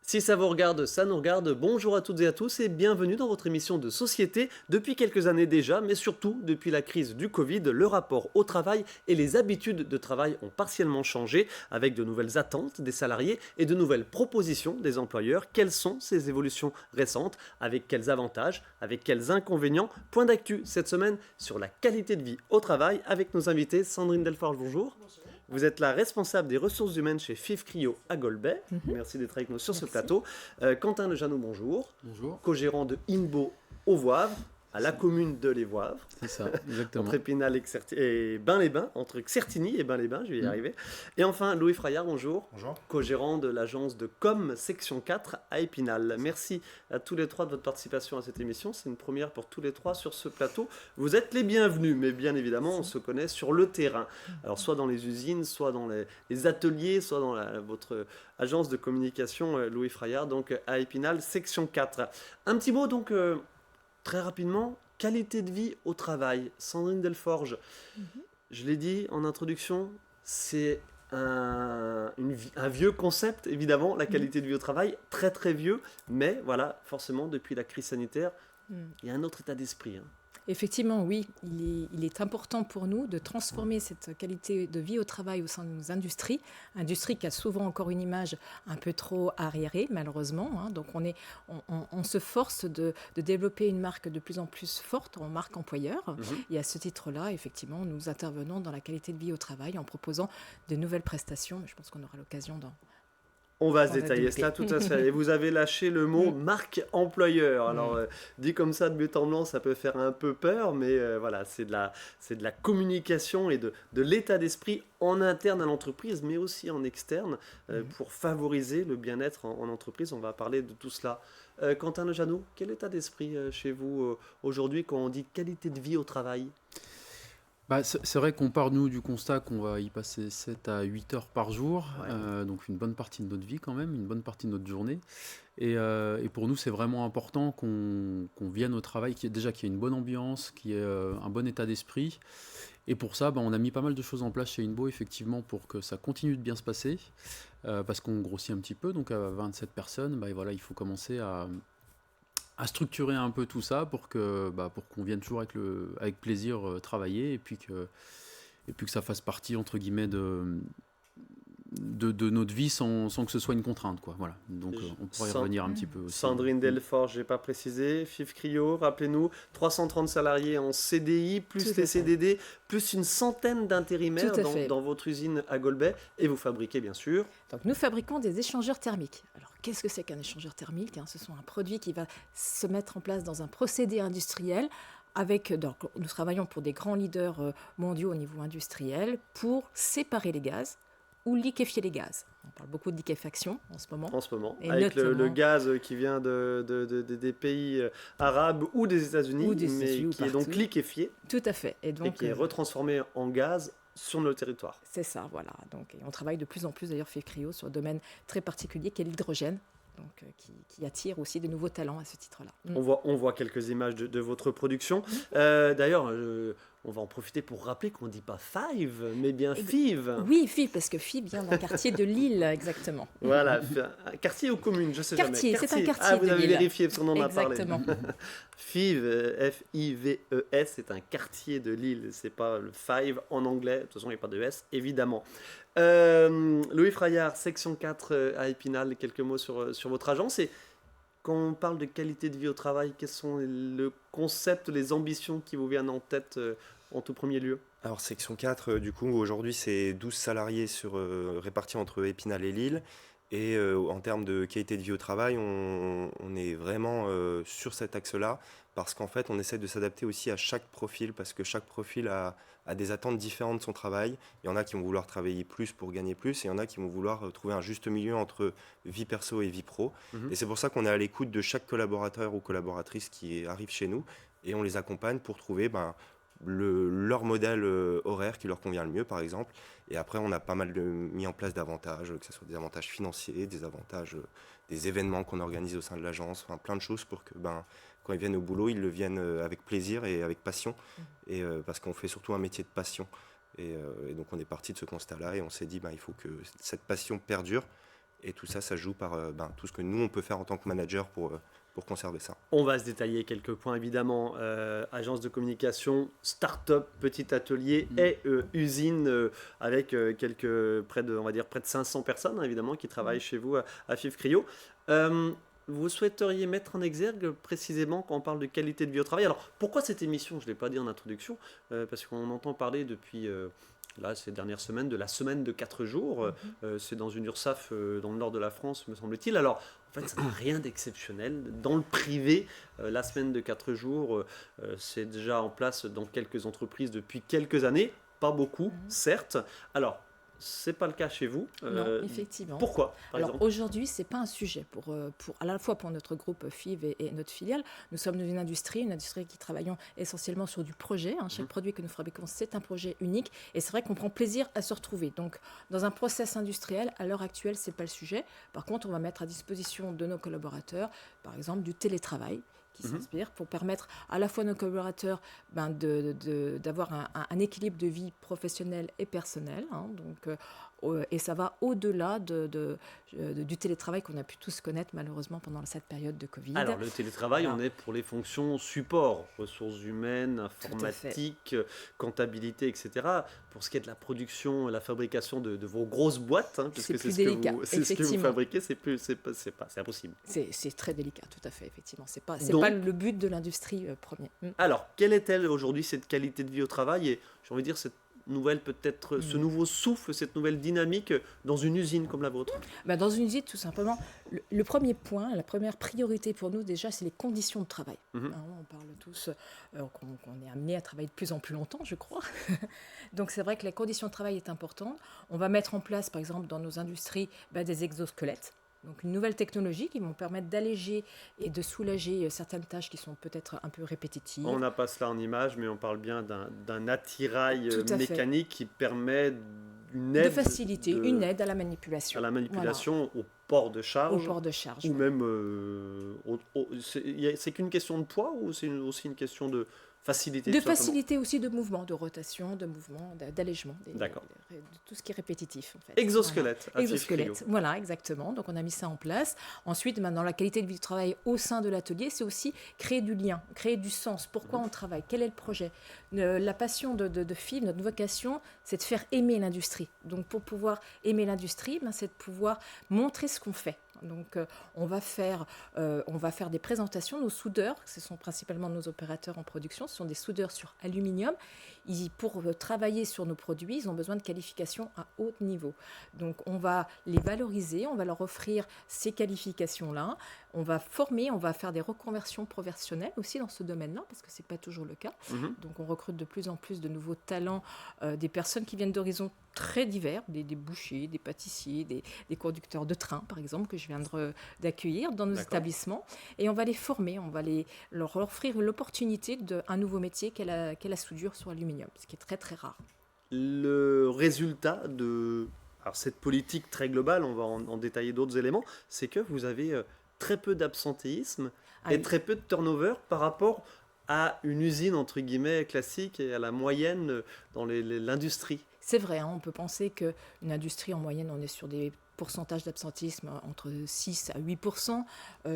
Si ça vous regarde, ça nous regarde. Bonjour à toutes et à tous et bienvenue dans votre émission de société. Depuis quelques années déjà, mais surtout depuis la crise du Covid, le rapport au travail et les habitudes de travail ont partiellement changé avec de nouvelles attentes des salariés et de nouvelles propositions des employeurs. Quelles sont ces évolutions récentes? Avec quels avantages? Avec quels inconvénients? Point d'actu cette semaine sur la qualité de vie au travail avec nos invités. Sandrine Delforge, bonjour. Vous êtes la responsable des ressources humaines chez FIV Cryo à Golbet. Merci d'être avec nous sur ce plateau. Quentin Lejanou, bonjour. Bonjour. Co-gérant de Inbo au Voivre, à la commune de Les Voivres. C'est ça, exactement. Entre Épinal et Bain-les-Bains, entre Certigny et Bain-les-Bains, je vais y arriver. Et enfin, Louis Fraillard, bonjour. Bonjour. Co-gérant de l'agence de Com Section 4 à Épinal. Merci à tous les trois de votre participation à cette émission. C'est une première pour tous les trois sur ce plateau. Vous êtes les bienvenus, mais bien évidemment, on se connaît sur le terrain. Alors, soit dans les usines, soit dans les ateliers, soit dans votre agence de communication, Louis Fraillard, donc à Épinal, Section 4. Un petit mot, donc, très rapidement. Qualité de vie au travail. Sandrine Delforge, je l'ai dit en introduction, c'est un vieux concept, évidemment, la qualité de vie au travail, très très vieux, mais voilà, forcément, depuis la crise sanitaire, il y a un autre état d'esprit. Effectivement, oui, il est important pour nous de transformer cette qualité de vie au travail au sein de nos industries qui a souvent encore une image un peu trop arriérée, malheureusement. Donc on se force de développer une marque de plus en plus forte en marque employeur. Et à ce titre-là, effectivement, nous intervenons dans la qualité de vie au travail en proposant de nouvelles prestations. Je pense qu'on aura l'occasion d'en... On va se détailler cela tout à fait. Et vous avez lâché le mot marque employeur. Alors, dit comme ça de but en blanc, ça peut faire un peu peur, mais voilà, c'est de la communication et de l'état d'esprit en interne à l'entreprise, mais aussi en externe, pour favoriser le bien-être en entreprise. On va parler de tout cela. Quentin Lejanou, quel état d'esprit chez vous aujourd'hui quand on dit qualité de vie au travail ? C'est vrai qu'on part, nous, du constat qu'on va y passer 7 à 8 heures par jour, donc une bonne partie de notre vie quand même, une bonne partie de notre journée. Et pour nous, c'est vraiment important qu'on vienne au travail, qu'il y ait une bonne ambiance, qu'il y ait un bon état d'esprit. Et pour ça, on a mis pas mal de choses en place chez Inbo, effectivement, pour que ça continue de bien se passer, parce qu'on grossit un petit peu, donc à 27 personnes, voilà, il faut commencer à structurer un peu tout ça pour qu'on vienne toujours avec plaisir travailler et puis que ça fasse partie entre guillemets de notre vie sans que ce soit une contrainte, quoi. Voilà. Donc on pourrait y revenir un petit peu aussi. Sandrine Delforge, je n'ai pas précisé, FIV Cryo, rappelez-nous, 330 salariés en CDI, plus les CDD, plus une centaine d'intérimaires dans votre usine à Golbet, et vous fabriquez bien sûr. Donc nous fabriquons des échangeurs thermiques. Alors qu'est-ce que c'est qu'un échangeur thermique ? Ce sont un produit qui va se mettre en place dans un procédé industriel. Donc, nous travaillons pour des grands leaders mondiaux au niveau industriel pour séparer les gaz ou liquéfier les gaz. On parle beaucoup de liquéfaction en ce moment. Et avec le gaz qui vient des pays arabes ou des États-Unis, mais qui est donc liquéfié. Tout à fait. Et qui est retransformé en gaz sur nos territoires. C'est ça, voilà. Donc, et on travaille de plus en plus, d'ailleurs, FIV Cryo, sur un domaine très particulier qui est l'hydrogène. Donc, qui attire aussi de nouveaux talents à ce titre-là. On voit quelques images de votre production. D'ailleurs, on va en profiter pour rappeler qu'on ne dit pas Five, mais bien FIV. Oui, FIV, parce que FIV vient d'un quartier de Lille, exactement. Voilà, un quartier ou commune, je ne sais jamais. C'est un quartier de Lille. Vous avez vérifié, parce qu'on en a parlé. Exactement. FIV, F-I-V-E-S, c'est un quartier de Lille. Ce n'est pas le Five en anglais. De toute façon, il n'y a pas de S, évidemment. Louis Fraillard, Section 4 à Épinal, quelques mots sur votre agence. Et quand on parle de qualité de vie au travail, quels sont le concept, les ambitions qui vous viennent en tête en tout premier lieu ? Alors Section 4, du coup, aujourd'hui, c'est 12 salariés répartis entre Épinal et Lille. Et en termes de qualité de vie au travail, on est vraiment sur cet axe-là, parce qu'en fait, on essaie de s'adapter aussi à chaque profil, parce que chaque profil a des attentes différentes de son travail. Il y en a qui vont vouloir travailler plus pour gagner plus, et il y en a qui vont vouloir trouver un juste milieu entre vie perso et vie pro. Et c'est pour ça qu'on est à l'écoute de chaque collaborateur ou collaboratrice qui arrive chez nous, et on les accompagne pour trouver leur modèle horaire qui leur convient le mieux, par exemple. Et après, on a pas mal mis en place d'avantages, que ce soit des avantages financiers, des avantages, des événements qu'on organise au sein de l'agence, plein de choses pour que quand ils viennent au boulot, ils le viennent avec plaisir et avec passion, et parce qu'on fait surtout un métier de passion. Et donc on est parti de ce constat-là et on s'est dit il faut que cette passion perdure, Et tout ça, ça joue par tout ce que nous, on peut faire en tant que manager pour conserver ça. On va se détailler quelques points évidemment. Agence de communication, start-up, petit atelier et usine avec près de 500 personnes évidemment qui travaillent chez vous à FIF Cryo. Vous souhaiteriez mettre en exergue précisément quand on parle de qualité de vie au travail. Alors pourquoi cette émission? Je ne l'ai pas dit en introduction, parce qu'on entend parler depuis là, ces dernières semaines, de la semaine de 4 jours. C'est dans une URSSAF dans le nord de la France, me semble-t-il. Alors, en fait, ça n'a rien d'exceptionnel. Dans le privé, la semaine de 4 jours, c'est déjà en place dans quelques entreprises depuis quelques années. Pas beaucoup, certes. Alors, c'est pas le cas chez vous. Non, effectivement. Pourquoi, par Alors exemple aujourd'hui, c'est pas un sujet à la fois pour notre groupe FIV et notre filiale. Nous sommes dans une industrie qui travaillons essentiellement sur du projet. Chaque produit que nous fabriquons, c'est un projet unique. Et c'est vrai qu'on prend plaisir à se retrouver. Donc, dans un process industriel, à l'heure actuelle, c'est pas le sujet. Par contre, on va mettre à disposition de nos collaborateurs, par exemple, du télétravail qui s'inspire pour permettre à la fois à nos collaborateurs d'avoir un équilibre de vie professionnelle et personnelle. Et ça va au-delà du télétravail qu'on a pu tous connaître malheureusement pendant cette période de Covid. Alors le télétravail, on est pour les fonctions support, ressources humaines, informatique, comptabilité, etc. Pour ce qui est de la production, la fabrication de vos grosses boîtes, puisque c'est ce que vous fabriquez, c'est impossible. C'est très délicat, tout à fait, effectivement. C'est pas le but de l'industrie première. Alors, quelle est-elle aujourd'hui cette qualité de vie au travail et j'ai envie de dire cette nouvelle peut-être ce nouveau souffle, cette nouvelle dynamique dans une usine comme la vôtre? Dans une usine, tout simplement, le premier point, la première priorité pour nous déjà, c'est les conditions de travail. On parle tous qu'on est amené à travailler de plus en plus longtemps, je crois. Donc c'est vrai que la condition de travail est importante. On va mettre en place, par exemple, dans nos industries, des exosquelettes. Donc une nouvelle technologie qui vont permettre d'alléger et de soulager certaines tâches qui sont peut-être un peu répétitives. On n'a pas cela en image, mais on parle bien d'un attirail mécanique qui permet une aide. De faciliter, une aide à la manipulation. À la manipulation, voilà. Au port de charge. Au port de charge. Ou même. C'est qu'une question de poids ou c'est aussi une question de facilité? De facilité aussi de mouvement, de rotation, de mouvement, d'allègement. De tout ce qui est répétitif en fait. Exosquelette. Voilà. Exosquelette, voilà, exactement. Donc on a mis ça en place. Ensuite, dans la qualité de vie du travail au sein de l'atelier, c'est aussi créer du lien, créer du sens. Pourquoi on travaille? Quel est le projet? La passion de FIV, notre vocation, c'est de faire aimer l'industrie. Donc pour pouvoir aimer l'industrie, c'est de pouvoir montrer ce qu'on fait. Donc on va faire des présentations. Nos soudeurs, ce sont principalement nos opérateurs en production, ce sont des soudeurs sur aluminium. Pour travailler sur nos produits, ils ont besoin de qualifications à haut niveau. Donc on va les valoriser, on va leur offrir ces qualifications-là. On va former, on va faire des reconversions professionnelles aussi dans ce domaine-là, parce que ce n'est pas toujours le cas. Donc on recrute de plus en plus de nouveaux talents, des personnes qui viennent d'horizons très divers, des bouchers, des pâtissiers, des conducteurs de train, par exemple, que je viens d'accueillir dans nos établissements. Et on va les former, on va leur offrir l'opportunité d'un nouveau métier qu'est la soudure sur aluminium, ce qui est très très rare. Le résultat de cette politique très globale, on va en détailler d'autres éléments, c'est que vous avez très peu d'absentéisme et très peu de turnover par rapport à une usine entre guillemets classique et à la moyenne dans l'industrie. C'est vrai, on peut penser qu'une industrie en moyenne, on est sur des pourcentage d'absentéisme entre 6 à 8%.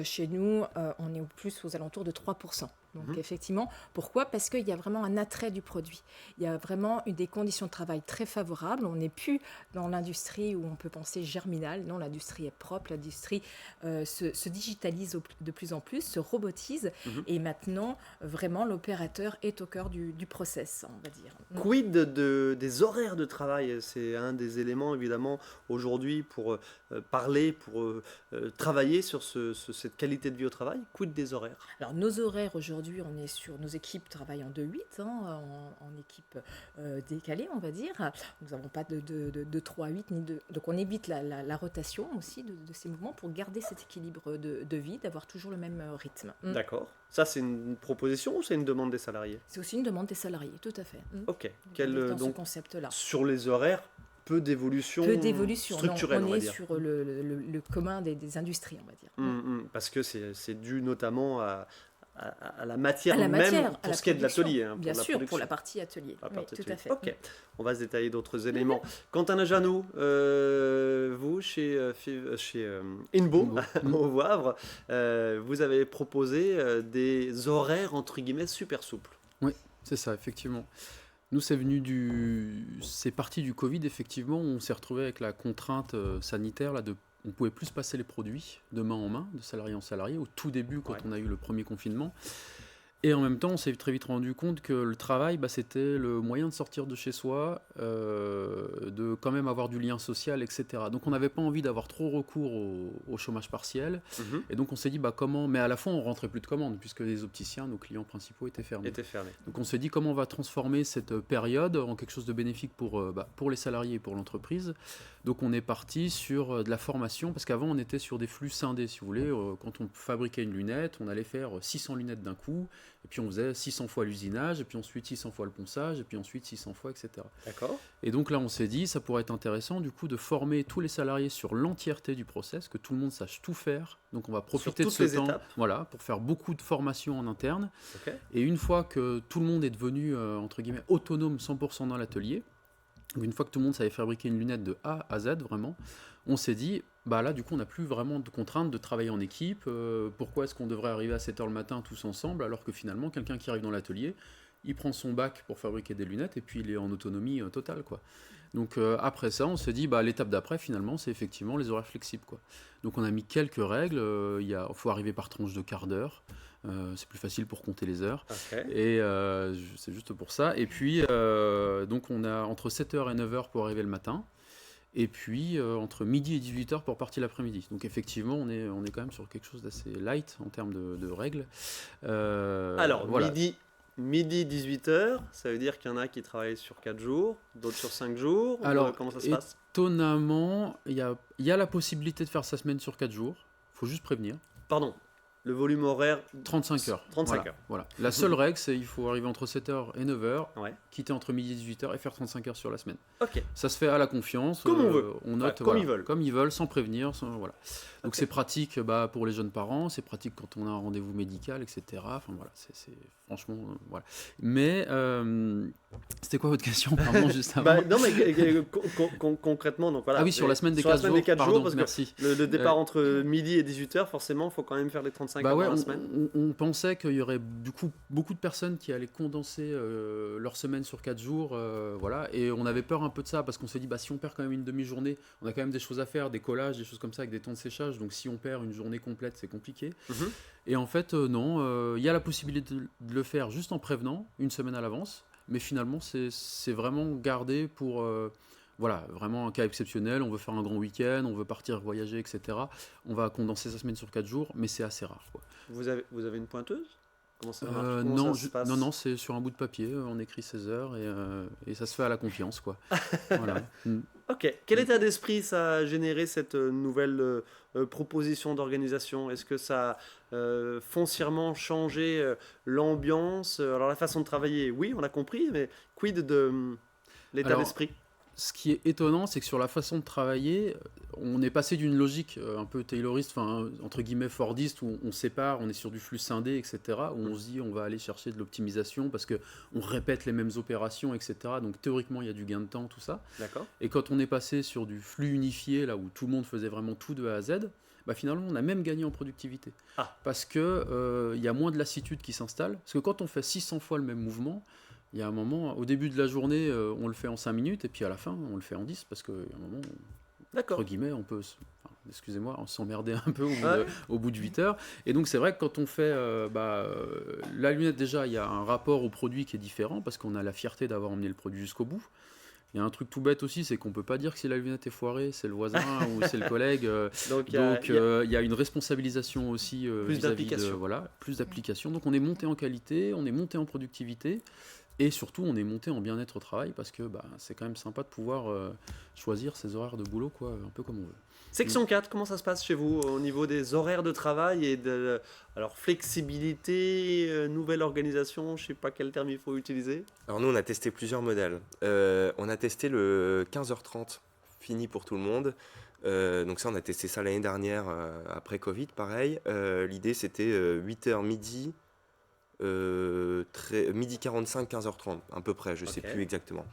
Chez nous, on est plus aux alentours de 3%. Donc effectivement, pourquoi? Parce qu'il y a vraiment un attrait du produit. Il y a vraiment des conditions de travail très favorables. On n'est plus dans l'industrie où on peut penser germinal. Non, l'industrie est propre, l'industrie se digitalise de plus en plus, se robotise. Et maintenant, vraiment, l'opérateur est au cœur du process, on va dire. Quid des horaires de travail? C'est un des éléments, évidemment, aujourd'hui pour parler, pour travailler sur cette qualité de vie au travail. Quid des horaires? Alors, nos horaires aujourd'hui, on est sur nos équipes travaillent en 2-8, en équipe décalée, on va dire. Nous n'avons pas de 3-8, donc on évite la rotation aussi de ces mouvements pour garder cet équilibre de vie, d'avoir toujours le même rythme. D'accord. Ça, c'est une proposition ou c'est une demande des salariés? C'est aussi une demande des salariés, tout à fait. Ok. Dans ce concept-là. Sur les horaires, peu d'évolution structurelle, non, on va dire. On est sur le commun des industries, on va dire. Parce que c'est dû notamment à la matière À la même matière, à pour la ce qui est de production. l'atelier. Pour Bien la sûr, pour production. la partie atelier. La Oui, partie tout atelier. à fait. Ok, on va se détailler d'autres éléments. Quentin Janou, vous, chez Inbo, Inbo. au Wavre, vous avez proposé des horaires, entre guillemets, super souples. Oui, c'est ça, effectivement. Nous, c'est parti du Covid, effectivement. On s'est retrouvé avec la contrainte sanitaire, là, on pouvait plus passer les produits de main en main, de salarié en salarié, au tout début, quand Ouais. on a eu le premier confinement. Et en même temps, on s'est très vite rendu compte que le travail, c'était le moyen de sortir de chez soi, de quand même avoir du lien social, etc. Donc on n'avait pas envie d'avoir trop recours au chômage partiel. Mhm. Et donc on s'est dit, comment. Mais à la fois, on rentrait plus de commandes, puisque les opticiens, nos clients principaux, étaient fermés. Était fermé. Donc on s'est dit, comment on va transformer cette période en quelque chose de bénéfique pour les salariés et pour l'entreprise. Donc on est parti sur de la formation, parce qu'avant on était sur des flux scindés, si vous voulez. Quand on fabriquait une lunette, on allait faire 600 lunettes d'un coup. Et puis on faisait 600 fois l'usinage, et puis ensuite 600 fois le ponçage, et puis ensuite 600 fois, etc. D'accord. Et donc là, on s'est dit, ça pourrait être intéressant du coup de former tous les salariés sur l'entièreté du process, que tout le monde sache tout faire. Donc on va profiter de toutes ce les temps, étapes. voilà, pour faire beaucoup de formations en interne. Ok. Et une fois que tout le monde est devenu, entre guillemets, autonome 100% dans l'atelier, une fois que tout le monde savait fabriquer une lunette de A à Z, vraiment, on s'est dit, là, du coup, on n'a plus vraiment de contrainte de travailler en équipe. Pourquoi est-ce qu'on devrait arriver à 7h le matin tous ensemble, alors que finalement, quelqu'un qui arrive dans l'atelier, il prend son bac pour fabriquer des lunettes, et puis il est en autonomie totale, quoi. Donc après ça, on s'est dit, l'étape d'après, finalement, c'est effectivement les horaires flexibles, quoi. Donc on a mis quelques règles. Il faut arriver par tranche de quart d'heure. C'est plus facile pour compter les heures. Ok. Et c'est juste pour ça. Et puis, donc on a entre 7h et 9h pour arriver le matin. Et puis, entre midi et 18h pour partir l'après-midi. Donc effectivement, on est quand même sur quelque chose d'assez light en termes de règles. Alors, voilà. midi 18h, ça veut dire qu'il y en a qui travaillent sur 4 jours, d'autres sur 5 jours. Alors, comment ça se passe? Étonnamment, il y a la possibilité de faire sa semaine sur 4 jours. Il faut juste prévenir. Pardon, le volume horaire, 35 heures. 35 Voilà, heures. voilà. La seule règle, c'est qu'il faut arriver entre 7h et 9h, Ouais. quitter entre midi et 18h et faire 35 heures sur la semaine. Ok. Ça se fait à la confiance. Comme on veut. On note, Enfin, comme ils veulent. Comme ils veulent, sans prévenir. Voilà. Donc Ok. c'est pratique pour les jeunes parents, c'est pratique quand on a un rendez-vous médical, etc. Enfin voilà, c'est franchement, voilà. Mais c'était quoi votre question, pardon, juste avant? Non, mais concrètement, donc voilà. Ah oui, sur la semaine des sur la 4 semaine jours, des 4 pardon, jours, parce merci. que le départ entre midi et 18h, forcément, il faut quand même faire les 35 heures Ouais, dans la semaine. on pensait qu'il y aurait du coup beaucoup de personnes qui allaient condenser leur semaine sur 4 jours, voilà, et on avait peur un peu de ça parce qu'on s'est dit si on perd quand même une demi-journée, on a quand même des choses à faire, des collages, des choses comme ça avec des temps de séchage, donc si on perd une journée complète, c'est compliqué. Mhm. Et en fait, non, il y a la possibilité de le faire juste en prévenant une semaine à l'avance, mais finalement c'est vraiment gardé pour voilà, vraiment un cas exceptionnel, on veut faire un grand week-end, on veut partir voyager, etc. On va condenser sa semaine sur 4 jours, mais c'est assez rare, quoi. Vous avez une pointeuse? Comment ça marche? Comment Non, ça se passe? non, c'est sur un bout de papier, on écrit 16 heures et ça se fait à la confiance, quoi. Voilà. Ok. Quel état d'esprit ça a généré cette nouvelle proposition d'organisation? Est-ce que ça a foncièrement changé l'ambiance? Alors la façon de travailler, oui, on a compris, mais quid de l'état Alors, d'esprit? Ce qui est étonnant, c'est que sur la façon de travailler, on est passé d'une logique un peu tayloriste, enfin entre guillemets fordiste, où on sépare, on est sur du flux scindé, etc., où on se dit on va aller chercher de l'optimisation parce qu'on répète les mêmes opérations, etc. Donc théoriquement, il y a du gain de temps, tout ça. D'accord. Et quand on est passé sur du flux unifié, là où tout le monde faisait vraiment tout de A à Z, finalement, on a même gagné en productivité. Ah. Parce qu'il y a moins de lassitude qui s'installe. Parce que quand on fait 600 fois le même mouvement, il y a un moment, au début de la journée, on le fait en 5 minutes, et puis à la fin, on le fait en 10, parce qu'il y a un moment, D'accord. entre guillemets, on peut, excusez-moi, on s'emmerder un peu Ouais. au bout de 8 heures. Et donc c'est vrai que quand on fait la lunette, déjà, il y a un rapport au produit qui est différent, parce qu'on a la fierté d'avoir emmené le produit jusqu'au bout. Il y a un truc tout bête aussi, c'est qu'on ne peut pas dire que si la lunette est foirée, c'est le voisin ou c'est le collègue. Donc, il y a une responsabilisation aussi Plus vis-à-vis d'application. voilà, plus d'application. Donc on est monté en qualité, on est monté en productivité. Et surtout, on est monté en bien-être au travail parce que c'est quand même sympa de pouvoir choisir ses horaires de boulot, quoi, un peu comme on veut. Section 4, comment ça se passe chez vous au niveau des horaires de travail et de alors flexibilité, nouvelle organisation, je sais pas quel terme il faut utiliser. Alors nous, on a testé plusieurs modèles. On a testé le 15h30, fini pour tout le monde. Donc ça, on a testé ça l'année dernière, après Covid, pareil. L'idée, c'était 8h midi, midi 45, 15h30, à peu près, je ne sais Ok. plus exactement.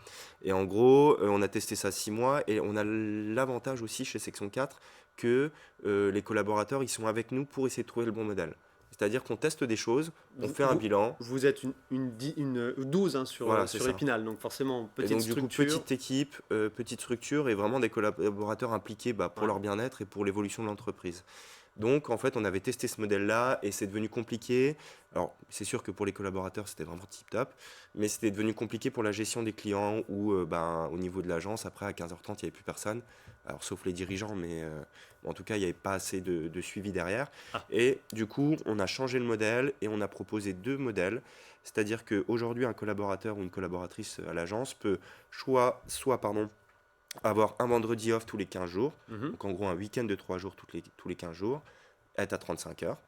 Et en gros, on a testé ça 6 mois et on a l'avantage aussi chez Section 4 que les collaborateurs, ils sont avec nous pour essayer de trouver le bon modèle. C'est-à-dire qu'on teste des choses, on Vous, fait un vous- bilan, vous êtes une 12 hein, voilà, c'est sur ça. Épinal, donc forcément, Et petite donc du coup, structure. petite équipe, petite structure et vraiment des collaborateurs impliqués pour Ouais. leur bien-être et pour l'évolution de l'entreprise. Donc en fait, on avait testé ce modèle-là et c'est devenu compliqué. Alors c'est sûr que pour les collaborateurs, c'était vraiment tip-top, mais c'était devenu compliqué pour la gestion des clients ou au niveau de l'agence, après à 15h30, il n'y avait plus personne. Alors sauf les dirigeants, mais en tout cas, il n'y avait pas assez de suivi derrière. Ah. Et du coup, on a changé le modèle et on a proposé 2 modèles. C'est-à-dire qu'aujourd'hui, un collaborateur ou une collaboratrice à l'agence peut soit avoir un vendredi off tous les 15 jours, Mhm. donc en gros un week-end de 3 jours tous les 15 jours, être à 35 heures,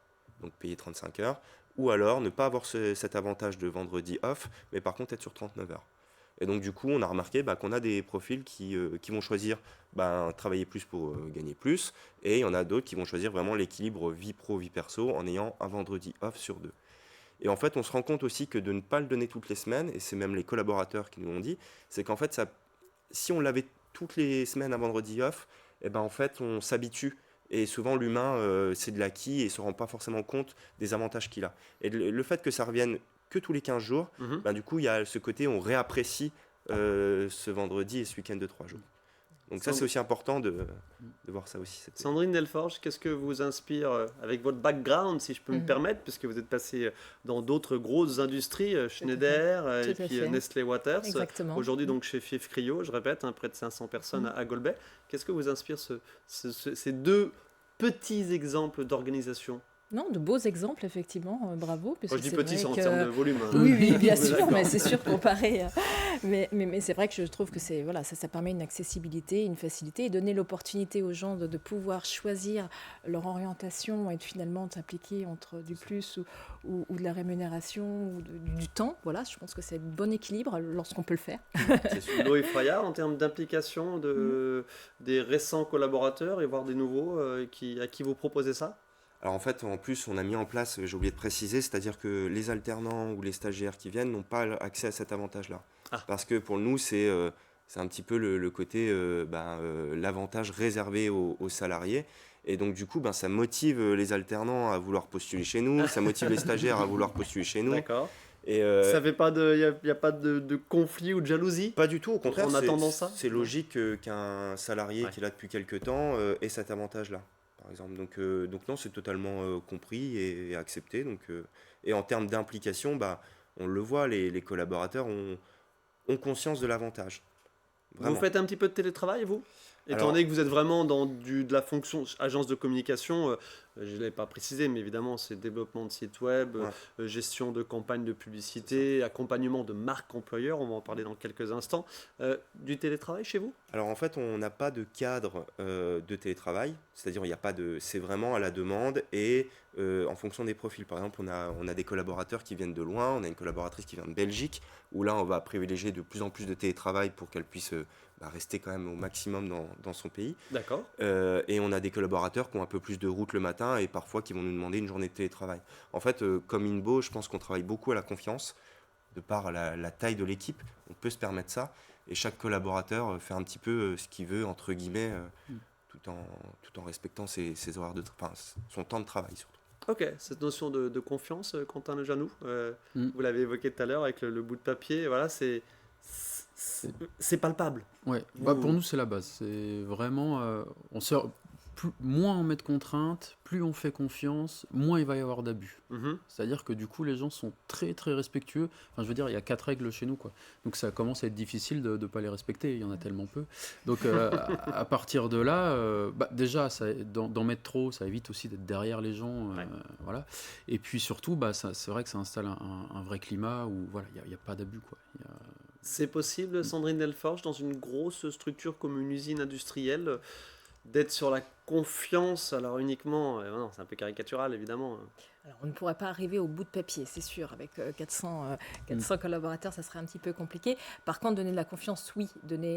donc payer 35 heures, ou alors ne pas avoir cet avantage de vendredi off, mais par contre être sur 39 heures. Et donc du coup, on a remarqué qu'on a des profils qui vont choisir travailler plus pour gagner plus, et il y en a d'autres qui vont choisir vraiment l'équilibre vie pro, vie perso en ayant un vendredi off sur 2. Et en fait, on se rend compte aussi que de ne pas le donner toutes les semaines, et c'est même les collaborateurs qui nous l'ont dit, c'est qu'en fait, si on l'avait toutes les semaines un vendredi off, eh ben en fait, on s'habitue. Et souvent, l'humain, c'est de l'acquis et ne se rend pas forcément compte des avantages qu'il a. Et le fait que ça revienne que tous les 15 jours, Mhm. du coup, il y a ce côté, on réapprécie ce vendredi et ce week-end de 3 jours. Donc ça, c'est Sand- aussi important de voir ça aussi. Sandrine Delforge, qu'est-ce que vous inspire avec votre background, si je peux me Mhm. permettre, puisque vous êtes passé dans d'autres grosses industries, Schneider et Tout à puis fait. Nestlé Waters. Exactement. Aujourd'hui, donc chez Fief Cryo, je répète, près de 500 personnes à Golbet. Qu'est-ce que vous inspire ces deux petits exemples d'organisation? Non, de beaux exemples, effectivement, bravo. Moi, Puisque je dis c'est petit vrai en que... termes de volume. Hein. Oui, oui, bien On est sûr, d'accord. mais c'est sûr comparé. Mais c'est vrai que je trouve que ça permet une accessibilité, une facilité et donner l'opportunité aux gens de pouvoir choisir leur orientation et finalement de s'impliquer entre du plus ou de la rémunération ou du temps. Voilà, je pense que c'est un bon équilibre lorsqu'on peut le faire. C'est sûr. Loïc Froyard, en termes d'implication des récents collaborateurs et voire des nouveaux à qui vous proposez ça? Alors en fait, en plus, on a mis en place, j'ai oublié de préciser, c'est-à-dire que les alternants ou les stagiaires qui viennent n'ont pas accès à cet avantage-là. Ah. Parce que pour nous, c'est un petit peu le côté, l'avantage réservé aux salariés. Et donc du coup, ça motive les alternants à vouloir postuler chez nous, ça motive les stagiaires à vouloir postuler chez nous. D'accord. Et Ça fait pas y a pas de conflit ou de jalousie? pas du tout, au contraire, En attendant ça? c'est logique qu'un salarié Ouais. qui est là depuis quelques temps ait cet avantage-là, par exemple. Donc non, c'est totalement compris et accepté. Et en termes d'implication, on le voit, les collaborateurs ont conscience de l'avantage. Vous Vraiment. faites un petit peu de télétravail, vous? Étant Alors- donné que vous êtes vraiment dans de la fonction agence de communication, je ne l'avais pas précisé, mais évidemment, c'est développement de site web, Ouais. gestion de campagnes de publicité, accompagnement de marques employeurs, on va en parler dans quelques instants. Du télétravail chez vous? Alors en fait, on n'a pas de cadre de télétravail, c'est-à-dire il n'y a pas de, c'est vraiment à la demande et en fonction des profils. Par exemple, on a des collaborateurs qui viennent de loin, on a une collaboratrice qui vient de Belgique, où là on va privilégier de plus en plus de télétravail pour qu'elle puisse rester quand même au maximum dans son pays. D'accord. Et on a des collaborateurs qui ont un peu plus de route le matin et parfois qui vont nous demander une journée de télétravail. En fait, comme Inbo, je pense qu'on travaille beaucoup à la confiance, de par la taille de l'équipe, on peut se permettre ça. Et chaque collaborateur fait un petit peu ce qu'il veut, entre guillemets, tout en respectant ses horaires son temps de travail surtout. Ok, cette notion de confiance, Quentin Lejanou, Mm. vous l'avez évoqué tout à l'heure avec le bout de papier, voilà, c'est palpable. Ouais, Vous- pour nous c'est la base. C'est vraiment, moins on met de contraintes, plus on fait confiance, moins il va y avoir d'abus. Mhm. C'est-à-dire que du coup les gens sont très très respectueux. Enfin, je veux dire, il y a 4 règles chez nous, quoi. Donc ça commence à être difficile de ne pas les respecter. Il y en a tellement peu. Donc à partir de là, déjà d'en mettre trop, ça évite aussi d'être derrière les gens, Ouais. voilà. Et puis surtout, c'est vrai que ça installe un vrai climat où voilà, il y a pas d'abus, quoi. C'est possible, Sandrine Delforge, dans une grosse structure comme une usine industrielle, d'être sur la confiance, alors uniquement, non, c'est un peu caricatural évidemment. Alors, on ne pourrait pas arriver au bout de papier, c'est sûr. Avec 400 collaborateurs, ça serait un petit peu compliqué. Par contre, donner de la confiance, oui.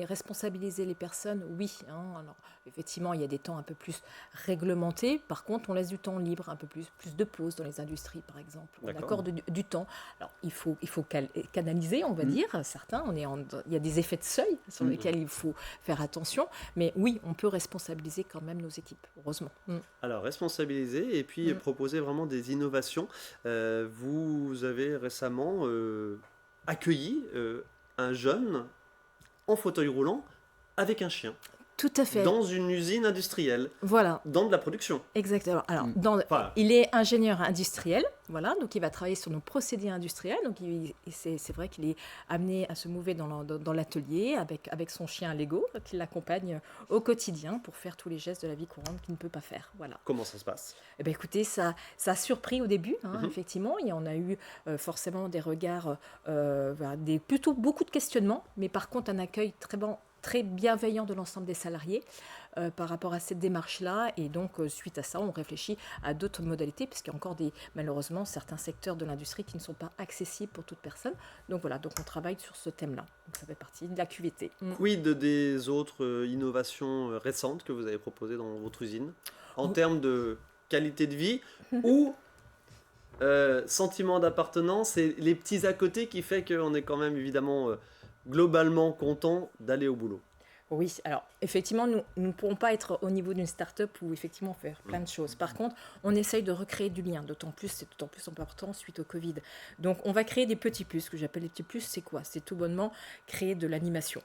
Responsabiliser les personnes, oui. Alors, effectivement, il y a des temps un peu plus réglementés. Par contre, on laisse du temps libre, un peu plus de pauses dans les industries, par exemple. On accorde du temps. Alors, il faut canaliser, on va dire. Certains, il y a des effets de seuil sur lesquels il faut faire attention. Mais oui, on peut responsabiliser quand même nos équipes, heureusement. Alors, responsabiliser et puis proposer vraiment des innovations. Vous avez récemment accueilli un jeune en fauteuil roulant avec un chien. Tout à fait. Dans une usine industrielle. Voilà. Dans de la production. Exactement. Alors, il est ingénieur industriel, voilà, donc il va travailler sur nos procédés industriels. Donc, c'est vrai qu'il est amené à se mouver dans l'atelier avec son chien Lego, qui l'accompagne au quotidien pour faire tous les gestes de la vie courante qu'il ne peut pas faire. Voilà. Comment ça se passe ? Eh bien, écoutez, ça a surpris au début, effectivement. Et on a eu forcément des regards, plutôt beaucoup de questionnements, mais par contre un accueil très bienveillant de l'ensemble des salariés par rapport à cette démarche-là. Et donc, suite à ça, on réfléchit à d'autres modalités, puisqu'il y a encore malheureusement certains secteurs de l'industrie qui ne sont pas accessibles pour toute personne. Donc voilà, on travaille sur ce thème-là. Donc ça fait partie de la QVT. Quid des autres innovations récentes que vous avez proposées dans votre usine, en termes de qualité de vie ou sentiment d'appartenance et les petits à côté qui fait qu'on est quand même évidemment globalement content d'aller au boulot? Oui, alors effectivement, nous ne pourrons pas être au niveau d'une start-up où effectivement faire plein de choses. Par contre, on essaye de recréer du lien, c'est d'autant plus important suite au Covid. Donc on va créer des petits plus, ce que j'appelle les petits plus, c'est quoi ? C'est tout bonnement créer de l'animation.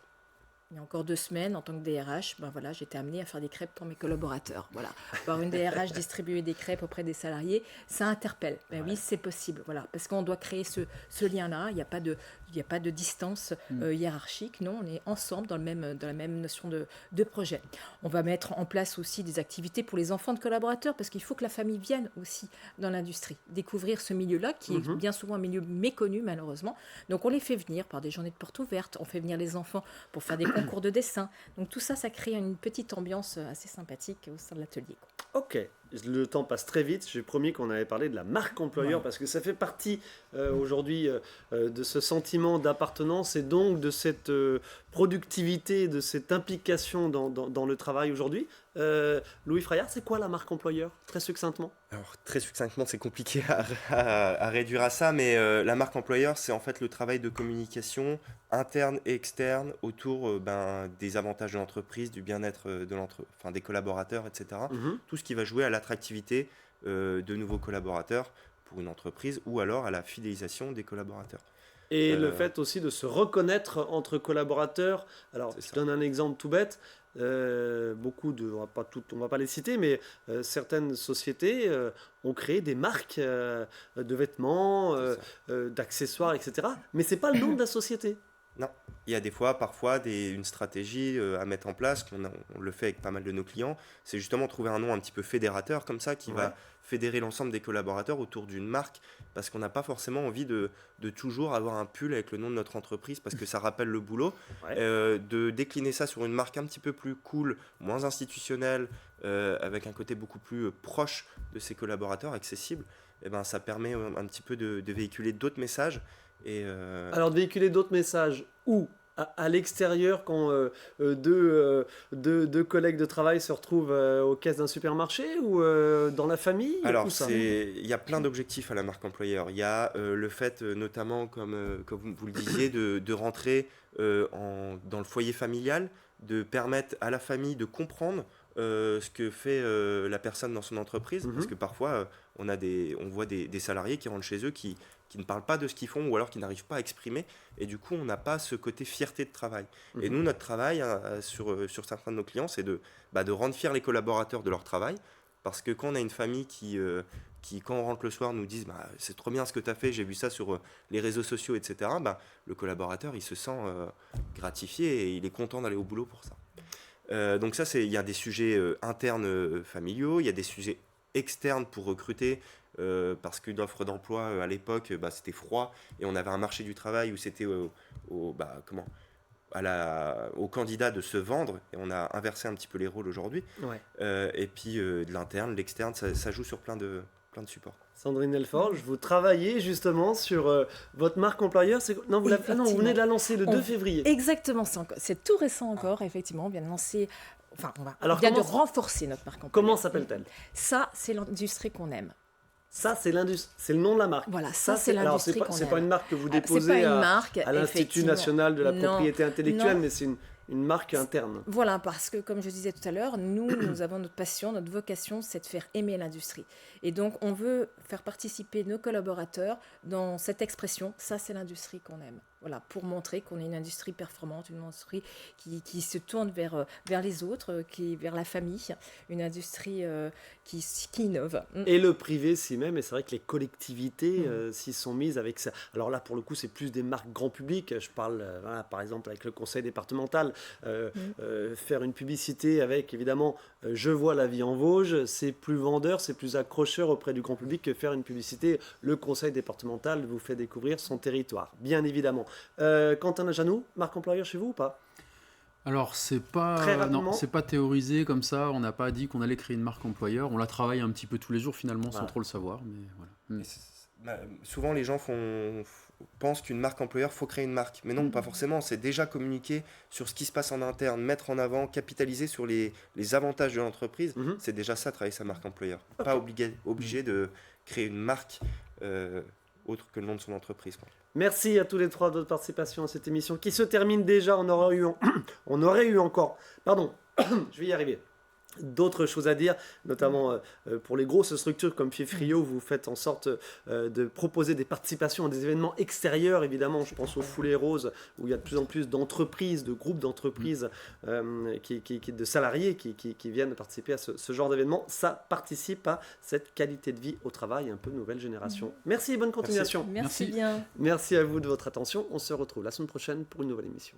Il y a encore 2 semaines, en tant que DRH, j'étais amenée à faire des crêpes pour mes collaborateurs. Voilà. Voir une DRH distribuer des crêpes auprès des salariés, ça interpelle. Oui, c'est possible. Voilà. Parce qu'on doit créer ce lien-là. Il n'y a pas de distance hiérarchique. Non, on est ensemble dans la même notion de projet. On va mettre en place aussi des activités pour les enfants de collaborateurs, parce qu'il faut que la famille vienne aussi dans l'industrie, découvrir ce milieu-là, qui est bien souvent un milieu méconnu, malheureusement. Donc, on les fait venir par des journées de portes ouvertes. On fait venir les enfants pour faire des concours de dessin. Donc tout ça, ça crée une petite ambiance assez sympathique au sein de l'atelier. Ok, le temps passe très vite. J'ai promis qu'on allait parler de la marque employeur parce que ça fait partie aujourd'hui de ce sentiment d'appartenance et donc de cette productivité, de cette implication dans le travail aujourd'hui. Louis Frayard, c'est quoi la marque employeur, très succinctement? Alors, très succinctement, c'est compliqué à réduire à ça, mais la marque employeur, c'est en fait le travail de communication interne et externe autour des avantages de l'entreprise, du bien-être des collaborateurs, etc. Tout ce qui va jouer à l'attractivité de nouveaux collaborateurs pour une entreprise ou alors à la fidélisation des collaborateurs. Et le fait aussi de se reconnaître entre collaborateurs. Alors, je donne un exemple tout bête. On va pas les citer, mais certaines sociétés ont créé des marques de vêtements, d'accessoires, etc. Mais c'est pas le nom de la société. Non, il y a parfois une stratégie à mettre en place, on le fait avec pas mal de nos clients, c'est justement trouver un nom un petit peu fédérateur comme ça, qui va fédérer l'ensemble des collaborateurs autour d'une marque, parce qu'on n'a pas forcément envie de toujours avoir un pull avec le nom de notre entreprise, parce que ça rappelle le boulot, de décliner ça sur une marque un petit peu plus cool, moins institutionnelle, avec un côté beaucoup plus proche de ses collaborateurs, accessible, et ça permet un petit peu de véhiculer d'autres messages. Alors de véhiculer d'autres messages où à l'extérieur quand deux collègues de travail se retrouvent aux caisses d'un supermarché ou dans la famille? Alors il y a plein d'objectifs à la marque employeur. Il y a le fait notamment comme vous le disiez de rentrer dans le foyer familial, de permettre à la famille de comprendre ce que fait la personne dans son entreprise, parce que parfois on voit des salariés qui rentrent chez eux qui ne parlent pas de ce qu'ils font ou alors qui n'arrivent pas à exprimer, et du coup on n'a pas ce côté fierté de travail. Et nous, notre travail sur certains de nos clients, c'est de rendre fiers les collaborateurs de leur travail, parce que quand on a une famille qui quand on rentre le soir nous disent c'est trop bien ce que tu as fait, j'ai vu ça sur les réseaux sociaux, etc., le collaborateur il se sent gratifié et il est content d'aller au boulot pour ça. Donc ça, il y a des sujets internes familiaux, il y a des sujets externes pour recruter, parce qu'une offre d'emploi à l'époque c'était froid et on avait un marché du travail où c'était au candidat de se vendre, et on a inversé un petit peu les rôles aujourd'hui. Et puis de l'interne, l'externe, ça joue sur plein de plein de supports. Sandrine Delforge, vous travaillez justement sur votre marque employeur. Non, vous venez de la lancer le 2 février. Exactement, c'est tout récent encore, effectivement. On vient de lancer, Alors, on vient de renforcer notre marque employeur. Comment s'appelle-t-elle? Ça, c'est l'industrie qu'on aime. Ça, c'est l'industrie, c'est le nom de la marque. Voilà, ça c'est l'industrie qu'on aime. C'est pas une marque que vous C'est pas déposez une marque, à l'Institut national de la propriété intellectuelle, non. mais c'est une marque interne. Voilà, parce que comme je disais tout à l'heure, nous avons notre passion, notre vocation, c'est de faire aimer l'industrie. Et donc, on veut faire participer nos collaborateurs dans cette expression, ça c'est l'industrie qu'on aime. Voilà, pour montrer qu'on est une industrie performante, une industrie qui se tourne vers les autres, vers la famille, une industrie qui innove. Et le privé s'y met, mais c'est vrai que les collectivités s'y sont mises avec ça. Alors là, pour le coup, c'est plus des marques grand public. Je parle, par exemple, avec le conseil départemental, faire une publicité avec, évidemment, Je vois la vie en Vosges, c'est plus vendeur, c'est plus accrocheur auprès du grand public que faire une publicité. Le conseil départemental vous fait découvrir son territoire, bien évidemment. Quentin Janou, marque employeur chez vous ou pas? Alors, c'est pas théorisé comme ça. On n'a pas dit qu'on allait créer une marque employeur. On la travaille un petit peu tous les jours finalement, sans trop le savoir. Mais voilà. Souvent, les gens pensent qu'une marque employeur, faut créer une marque. Mais non, pas forcément. C'est déjà communiquer sur ce qui se passe en interne, mettre en avant, capitaliser sur les avantages de l'entreprise. C'est déjà ça, travailler sa marque employeur. Pas obligé de créer une marque autre que le nom de son entreprise, quoi. Merci à tous les trois de votre participation à cette émission qui se termine déjà. On aurait eu encore, pardon, je vais y arriver, d'autres choses à dire, notamment pour les grosses structures comme Fifrio, vous faites en sorte de proposer des participations à des événements extérieurs, évidemment, je pense aux Foulées Roses, où il y a de plus en plus d'entreprises, de groupes d'entreprises, de salariés qui viennent participer à ce genre d'événements. Ça participe à cette qualité de vie au travail, un peu nouvelle génération. Merci et bonne continuation. Merci bien. Merci à vous de votre attention. On se retrouve la semaine prochaine pour une nouvelle émission.